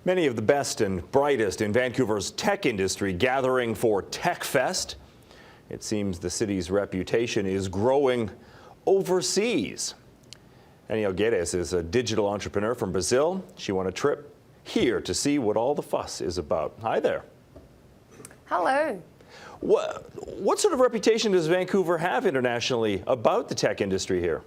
Many of the best and brightest in Vancouver's tech industry gathering for Tech Fest. It seems the city's reputation is growing overseas. Anielle Guedes is a digital entrepreneur from Brazil. She won a trip here to see what all the fuss is about. Hi there. Hello. What sort of reputation does Vancouver have internationally about the tech industry here?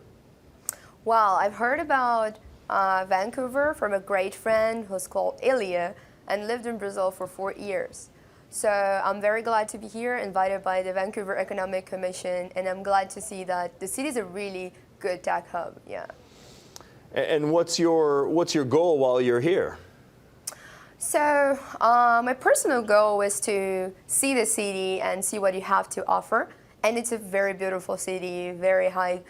Well, I've heard about Vancouver from a great friend who's called Ilya and lived in Brazil for 4 years. So I'm very glad to be here, invited by the Vancouver Economic Commission, and I'm glad to see that the city is a really good tech hub. Yeah. And what's your goal while you're here? So my personal goal is to see the city and see what you have to offer. And it's a very beautiful city, very high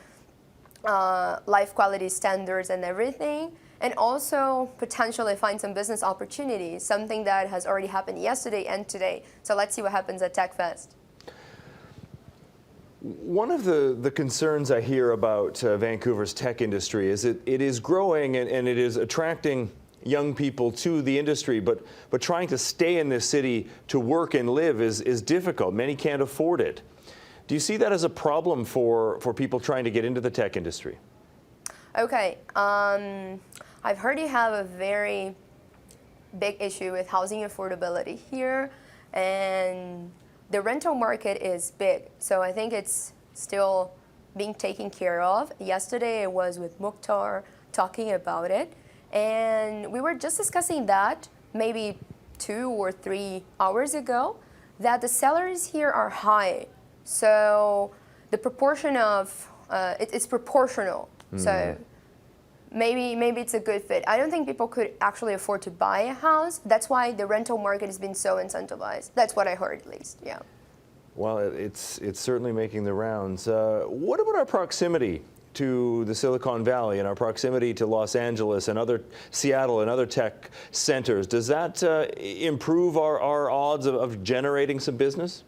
life quality standards and everything. And also potentially find some business opportunities, something that has already happened yesterday and today. So let's see what happens at Tech Fest. One of the concerns I hear about Vancouver's tech industry is it is growing and it is attracting young people to the industry, but trying to stay in this city to work and live is difficult. Many can't afford it. Do you see that as a problem for people trying to get into the tech industry? Okay, I've heard you have a very big issue with housing affordability here, and the rental market is big, so I think it's still being taken care of. Yesterday I was with Mukhtar talking about it, and we were just discussing that maybe 2 or 3 hours ago, that the salaries here are high. So the proportion of, it's proportional. So maybe it's a good fit. I don't think people could actually afford to buy a house. That's why the rental market has been so incentivized. That's what I heard, at least, yeah. Well, it's certainly making the rounds. What about our proximity to the Silicon Valley and our proximity to Los Angeles and Seattle and other tech centers? Does that improve our odds of generating some business?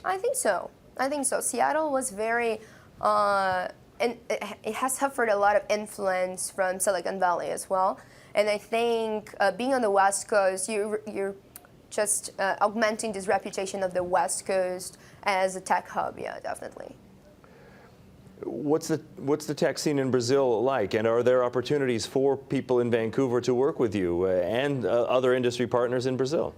I think so. I think so. Seattle was very, and it has suffered a lot of influence from Silicon Valley as well. And I think being on the West Coast, you're just augmenting this reputation of the West Coast as a tech hub. Yeah, definitely. What's the tech scene in Brazil like, and are there opportunities for people in Vancouver to work with you and other industry partners in Brazil?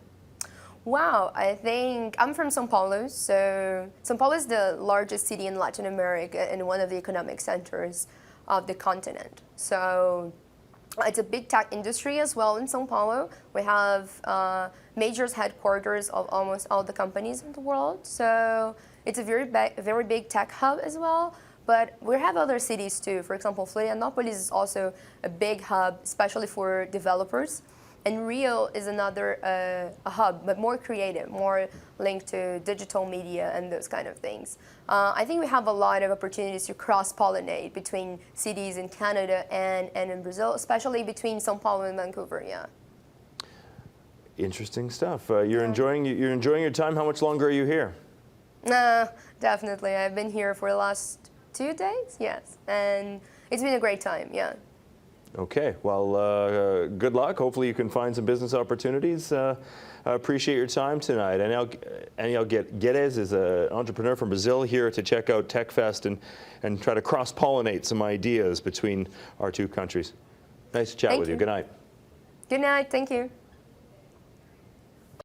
Wow, I think I'm from São Paulo, so São Paulo is the largest city in Latin America and one of the economic centers of the continent. So it's a big tech industry as well in São Paulo. We have major headquarters of almost all the companies in the world. So it's a very big tech hub as well. But we have other cities too. For example, Florianópolis is also a big hub, especially for developers. And Rio is another a hub, but more creative, more linked to digital media and those kind of things. I think we have a lot of opportunities to cross-pollinate between cities in Canada and in Brazil, especially between São Paulo and Vancouver. Yeah. Interesting stuff. You're enjoying your time. How much longer are you here? Definitely. I've been here for the last 2 days. Yes, and it's been a great time. Yeah. Okay, well, good luck. Hopefully you can find some business opportunities. I appreciate your time tonight. Anielle Guedes is an entrepreneur from Brazil here to check out Tech Fest and try to cross-pollinate some ideas between our two countries. Nice to chat with you. Good night. Good night. Thank you.